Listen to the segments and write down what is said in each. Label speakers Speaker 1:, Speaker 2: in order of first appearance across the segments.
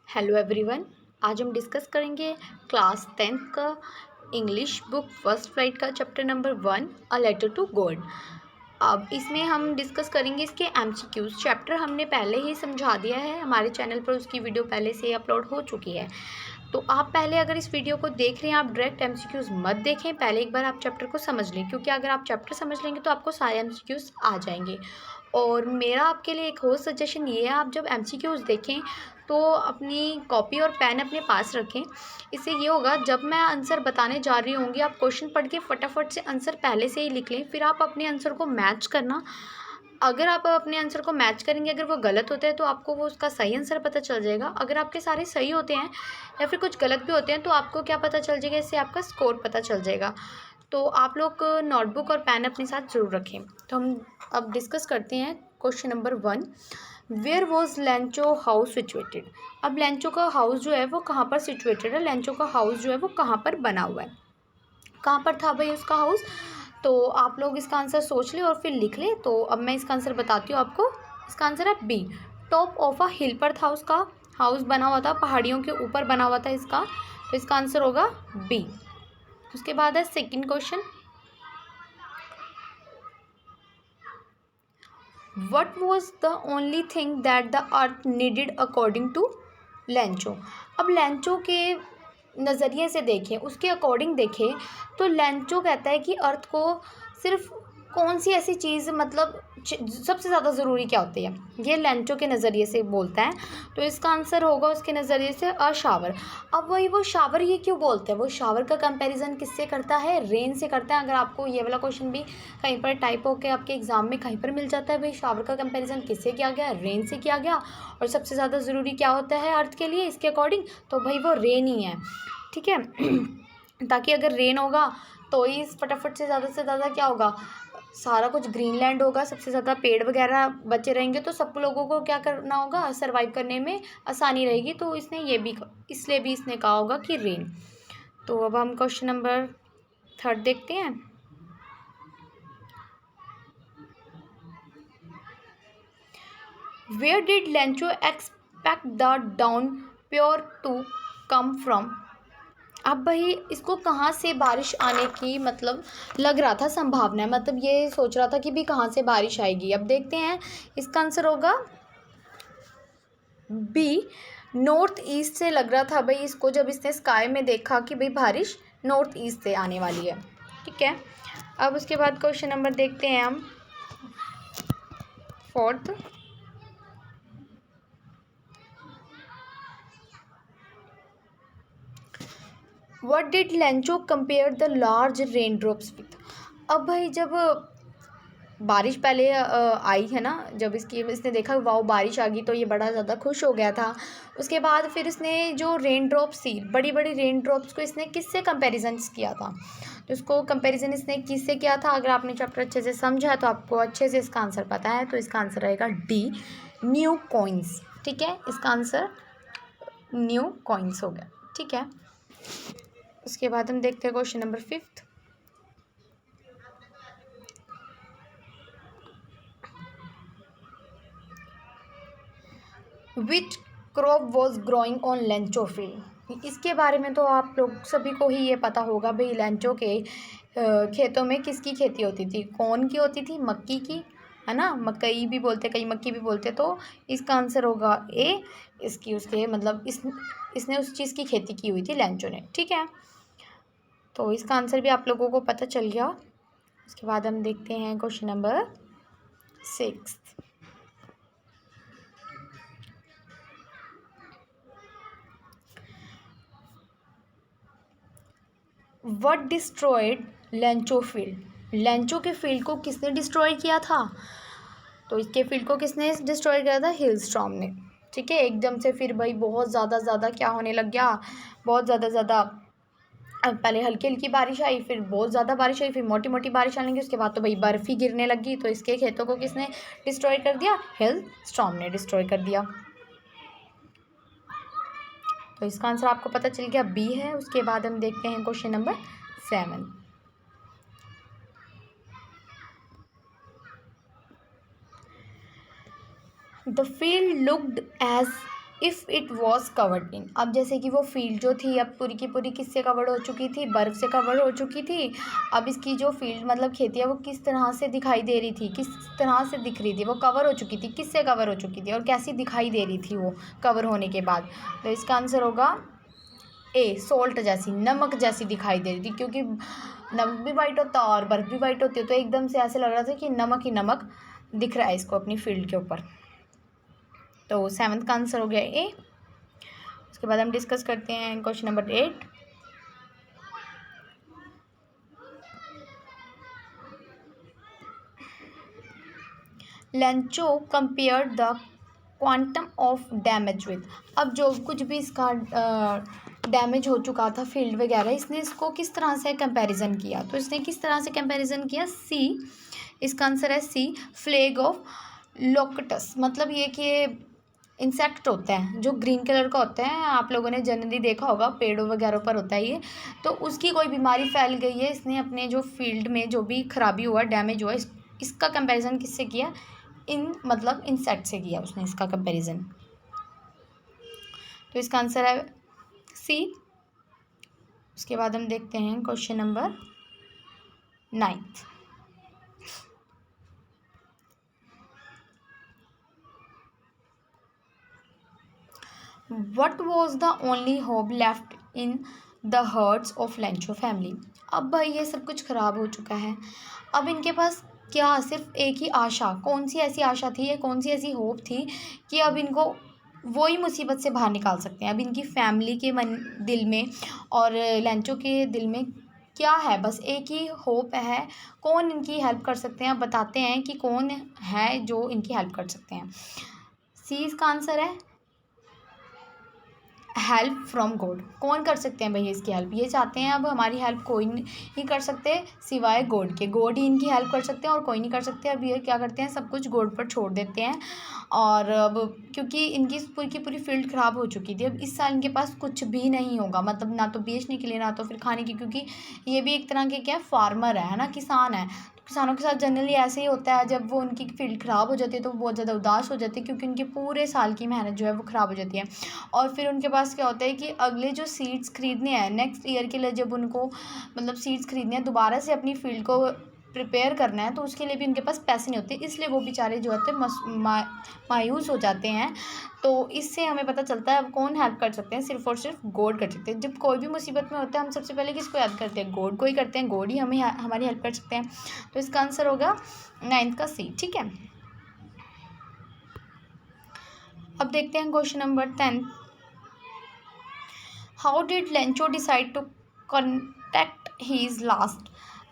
Speaker 1: Hello everyone. आज हम discuss करेंगे क्लास 10th का इंग्लिश बुक फर्स्ट फ्लाइट का chapter number 1 a letter to God. अब इसमें हम डिस्कस करेंगे इसके एमसीक्यूज। चैप्टर हमने पहले ही समझा दिया है, हमारे चैनल पर उसकी वीडियो पहले से अपलोड हो चुकी है। तो आप पहले अगर इस वीडियो को देख रहे हैं, आप डायरेक्ट एमसीक्यूज मत देखें, पहले एक बार आप चैप्टर को समझ लें, क्योंकि अगर आप चैप्टर समझ लेंगे तो आपको सारे एमसीक्यूज आ जाएंगे। और मेरा आपके लिए एक और सजेशन ये है, आप जब एमसीक्यूज देखें तो अपनी कॉपी और पेन अपने पास रखें। इससे ये होगा, जब मैं आंसर बताने जा रही होंगी आप क्वेश्चन पढ़ के फटाफट से आंसर पहले से ही लिख लें, फिर आप अपने आंसर को मैच करना। अगर आप अपने आंसर को मैच करेंगे, अगर वो गलत होता है तो आपको वो उसका सही आंसर पता चल जाएगा। अगर आपके सारे सही होते हैं या फिर कुछ गलत भी होते हैं तो आपको क्या पता चल जाएगा, इससे आपका स्कोर पता चल जाएगा। तो आप लोग नोटबुक और पेन अपने साथ ज़रूर रखें। तो हम अब डिस्कस करते हैं question number 1। Where was Lencho house situated. अब लेंचो का हाउस जो है वो कहाँ पर सिचुएटेड है, लेंचो का हाउस जो है वो कहाँ पर बना हुआ है, कहाँ पर था भाई उसका हाउस। तो आप लोग इसका आंसर सोच लें और फिर लिख लें। तो अब मैं इसका आंसर बताती हूँ आपको। इसका आंसर है बी, टॉप ऑफ अ हिल पर था उसका हाउस बना हुआ था, पहाड़ियों के ऊपर बना हुआ था इसका। तो इसका आंसर होगा बी। उसके बाद है second question, what was the only thing that the earth needed according to Lencho. अब लेंचो के नज़रिए से देखें, उसके अकॉर्डिंग देखें तो लेंचो कहता है कि अर्थ को सिर्फ कौन सी ऐसी चीज़, मतलब सबसे ज़्यादा ज़रूरी क्या होती है, ये लेंचो के नज़रिए से बोलता है। तो इसका आंसर होगा उसके नज़रिए से अ शावर। अब वही वो शावर ये क्यों बोलते हैं, वो शावर का कंपैरिजन किससे करता है, रेन से करता है। अगर आपको ये वाला क्वेश्चन भी कहीं पर टाइप होकर आपके एग्जाम में कहीं पर मिल जाता है, भाई शावर का कंपैरिजन किससे किया गया, रेन से किया गया, और सबसे ज़्यादा ज़रूरी क्या होता है अर्थ के लिए इसके अकॉर्डिंग, तो भाई वो रेन ही है। ठीक है ताकि अगर रेन होगा तो ही फटाफट से ज़्यादा क्या होगा, सारा कुछ ग्रीनलैंड होगा, सबसे ज़्यादा पेड़ वगैरह बचे रहेंगे, तो सब लोगों को क्या करना होगा, सरवाइव करने में आसानी रहेगी। तो इसने ये भी, इसलिए भी इसने कहा होगा कि रेन। तो अब हम क्वेश्चन नंबर 3 देखते हैं। Where did Lencho expect the downpour to come from. अब भाई इसको कहाँ से बारिश आने की मतलब लग रहा था संभावना है, मतलब ये सोच रहा था कि भी कहाँ से बारिश आएगी। अब देखते हैं, इसका आंसर होगा बी, नॉर्थ ईस्ट से लग रहा था भाई इसको, जब इसने स्काई में देखा कि भाई बारिश नॉर्थ ईस्ट से आने वाली है। ठीक है, अब उसके बाद क्वेश्चन नंबर देखते हैं हम 4th। What did Lencho compare the large rain drops with. अब भाई जब बारिश पहले आई है ना, जब इसने देखा वाओ बारिश आ गई तो ये बड़ा ज़्यादा खुश हो गया था। उसके बाद फिर इसने जो रेन ड्रॉप्स थी, बड़ी बड़ी रेन ड्रॉप्स को इसने किससे कंपैरिजन किया था, तो इसको कंपैरिजन इसने किससे किया था। अगर आपने चैप्टर अच्छे से समझा तो आपको अच्छे से इसका आंसर पता है, तो इसका आंसर रहेगा डी, न्यू कॉइन्स। ठीक है, इसका आंसर न्यू कॉइन्स हो गया। ठीक है, उसके बाद हम देखते हैं question number 5। Which crop was growing on Lencho field. इसके बारे में तो आप लोग सभी को ही ये पता होगा भाई, लेंचो के खेतों में किसकी खेती होती थी, कौन की होती थी, मक्की की, है ना, मकई भी बोलते, कई मक्की भी बोलते। तो इसका आंसर होगा ए, इसकी उसके मतलब इसने उस चीज़ की खेती की हुई थी लेंचो ने। ठीक है, तो इसका आंसर भी आप लोगों को पता चल गया। उसके बाद हम देखते हैं question number 6। What destroyed Lencho field. Lencho के फील्ड को किसने डिस्ट्रॉय किया था, तो इसके फील्ड को किसने डिस्ट्रॉय किया था, हिलस्टॉर्म ने। ठीक है, एकदम से फिर भाई बहुत ज़्यादा क्या होने लग गया, बहुत ज़्यादा पहले हल्की हल्की बारिश आई, फिर बहुत ज़्यादा बारिश आई, फिर मोटी मोटी बारिश आने लगी, उसके बाद तो भाई बर्फ़ ही गिरने लगी। तो इसके खेतों को किसने डिस्ट्रॉय कर दिया, हिलस्टॉर्म ने डिस्ट्रॉय कर दिया। तो इसका आंसर आपको पता चल गया बी है। उसके बाद हम देखते हैं question number 7। The field looked as if it was covered in. अब जैसे कि वो फील्ड जो थी अब पूरी की पूरी किससे कवर्ड हो चुकी थी, बर्फ़ से कवर्ड हो चुकी थी। अब इसकी जो फील्ड मतलब खेती है वो किस तरह से दिखाई दे रही थी, किस तरह से दिख रही थी, वो कवर हो चुकी थी, किससे कवर हो चुकी थी और कैसी दिखाई दे रही थी वो कवर होने के बाद। तो इसका आंसर होगा ए, सोल्ट जैसी, नमक जैसी दिखाई दे रही थी, क्योंकि नमक भी वाइट होता है और बर्फ़ भी वाइट होती है, तो एकदम से ऐसे लग रहा था कि नमक ही नमक दिख रहा है इसको अपनी फील्ड के ऊपर। तो 7th का आंसर हो गया ए। उसके बाद हम डिस्कस करते हैं question number 8। Lencho compare the quantum of damage with. अब जो कुछ भी इसका डैमेज हो चुका था फील्ड वगैरह, इसने इसको किस तरह से कंपैरिजन किया। तो इसने किस तरह से कंपैरिजन किया, सी, इसका आंसर है सी, फ्लैग ऑफ लोकटस। मतलब ये कि इंसेक्ट होता है जो ग्रीन कलर का होता है, आप लोगों ने जनरली देखा होगा पेड़ों वगैरह पर होता है ये। तो उसकी कोई बीमारी फैल गई है, इसने अपने जो फील्ड में जो भी खराबी हुआ, डैमेज हुआ, इसका कंपैरिजन किससे किया, इन मतलब इंसेक्ट से किया उसने इसका कंपैरिजन। तो इसका आंसर है सी। उसके बाद हम देखते हैं question number 9। What was the only hope left in the herds of Lencho family. अब भाई ये सब कुछ ख़राब हो चुका है, अब इनके पास क्या सिर्फ एक ही आशा, कौन सी ऐसी आशा थी, या कौन सी ऐसी होप थी कि अब इनको वही मुसीबत से बाहर निकाल सकते हैं। अब इनकी फैमिली के दिल में और लेंचो के दिल में क्या है, बस एक ही होप है, कौन इनकी हेल्प कर सकते हैं। अब बताते हैं कि कौन है जो इनकी हेल्प कर सकते हैं। सी इसका आंसर है, हेल्प फ्रॉम गॉड। कौन कर सकते हैं भैया इसकी हेल्प, ये चाहते हैं अब हमारी हेल्प कोई नहीं कर सकते सिवाय गॉड के, गॉड ही इनकी हेल्प कर सकते हैं और कोई नहीं कर सकते। अब ये क्या करते हैं, सब कुछ गॉड पर छोड़ देते हैं। और अब क्योंकि इनकी पूरी की पूरी फील्ड ख़राब हो चुकी थी, अब इस साल इनके पास कुछ भी नहीं होगा, मतलब ना तो बेचने के लिए ना तो फिर खाने की, क्योंकि ये भी एक तरह के क्या फार्मर है ना, किसान है। किसानों के साथ जनरली ऐसे ही होता है, जब वो उनकी फील्ड ख़राब हो जाती है तो वो बहुत ज़्यादा उदास हो जाते हैं, क्योंकि उनके पूरे साल की मेहनत जो है वो ख़राब हो जाती है। और फिर उनके पास क्या होता है कि अगले जो सीड्स खरीदने हैं नेक्स्ट ईयर के लिए, जब उनको मतलब सीड्स खरीदने हैं, दोबारा से अपनी फील्ड को प्रिपेयर करना है, तो उसके लिए भी उनके पास पैसे नहीं होते, इसलिए वो बेचारे जो होते हैं मायूस हो जाते हैं। तो इससे हमें पता चलता है अब कौन हेल्प कर सकते हैं, सिर्फ और सिर्फ गॉड कर सकते हैं। जब कोई भी मुसीबत में होता है हम सबसे पहले किसको याद करते हैं, गॉड को ही करते हैं, गॉड ही हमें हमारी हेल्प कर सकते हैं। तो इसका आंसर होगा 9th का सी। ठीक है, अब देखते हैं question number 10। How did Lencho decide to contact his last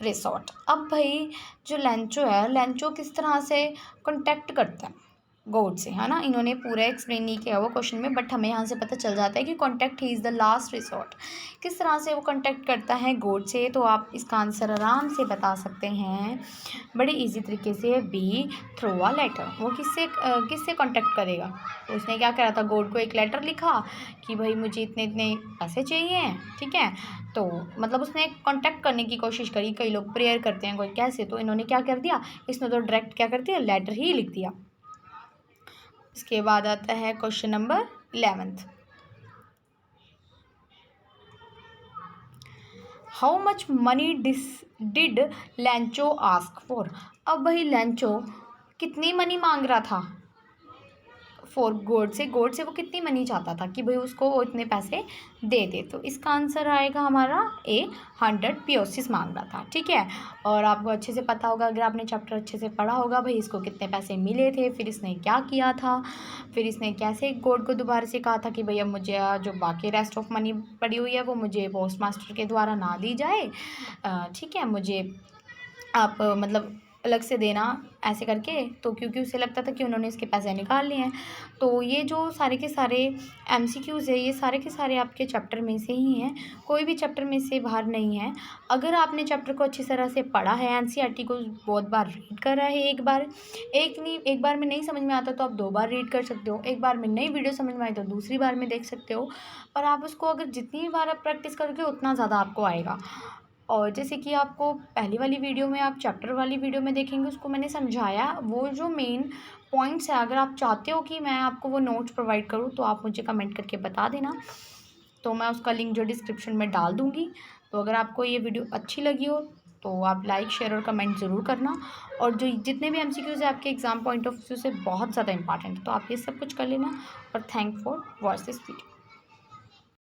Speaker 1: resort. अब भाई जो लेंचो है, लेंचो किस तरह से कॉन्टैक्ट करता है गॉड से, है ना। इन्होंने पूरा एक्सप्लेन नहीं किया वो क्वेश्चन में, बट हमें यहाँ से पता चल जाता है कि contact he is the last resort. किस तरह से वो कॉन्टैक्ट करता है गॉड से, तो आप इसका आंसर आराम से बता सकते हैं बड़े इजी तरीके से, बी, थ्रू अ लेटर। वो किससे कॉन्टैक्ट करेगा, तो उसने क्या करा था, गॉड को एक लेटर लिखा कि भाई मुझे इतने इतने पैसे चाहिए, ठीक है। तो मतलब उसने कॉन्टैक्ट करने की कोशिश करी। कई लोग प्रेयर करते हैं, कोई कैसे, तो इन्होंने क्या कर दिया, इसने तो डायरेक्ट क्या कर दिया, लेटर ही लिख दिया। इसके बाद आता है question number 11। How much money did Lencho ask for. अब भाई लेंचो कितनी मनी मांग रहा था फॉर गॉड से वो कितनी मनी चाहता था कि भाई उसको वो इतने पैसे दे दे। तो इसका आंसर आएगा हमारा ए, 100 पियोसिस मांग रहा था। ठीक है, और आपको अच्छे से पता होगा अगर आपने चैप्टर अच्छे से पढ़ा होगा भाई इसको कितने पैसे मिले थे, फिर इसने क्या किया था, फिर इसने कैसे गॉड को दोबारा से कहा था कि भैया मुझे जो बाकी रेस्ट ऑफ मनी पड़ी हुई है वो मुझे पोस्ट मास्टर के द्वारा ना दी जाए, ठीक है, मुझे आप मतलब अलग से देना, ऐसे करके। तो क्योंकि उसे लगता था कि उन्होंने इसके पैसे निकाल लिए हैं। तो ये जो सारे के सारे MCQs है, ये सारे के सारे आपके चैप्टर में से ही हैं, कोई भी चैप्टर में से बाहर नहीं है। अगर आपने चैप्टर को अच्छी तरह से पढ़ा है, NCERT को बहुत बार रीड करा है, एक बार में नहीं समझ में आता तो आप 2 बार रीड कर सकते हो, एक बार में नई वीडियो समझ में आई तो दूसरी बार में देख सकते हो। पर आप उसको अगर जितनी बार आप प्रैक्टिस करोगे उतना ज़्यादा आपको आएगा। और जैसे कि आपको पहली वाली वीडियो में, आप चैप्टर वाली वीडियो में देखेंगे, उसको मैंने समझाया वो जो मेन पॉइंट्स है। अगर आप चाहते हो कि मैं आपको वो नोट्स प्रोवाइड करूँ तो आप मुझे कमेंट करके बता देना, तो मैं उसका लिंक जो डिस्क्रिप्शन में डाल दूँगी। तो अगर आपको ये वीडियो अच्छी लगी हो तो आप लाइक, शेयर और कमेंट ज़रूर करना। और जो जितने भी एमसीक्यूज़ है आपके एग्ज़ाम पॉइंट ऑफ व्यू से बहुत ज़्यादा इंपॉर्टेंट है, तो आप ये सब कुछ कर लेना। और thank for watch this video.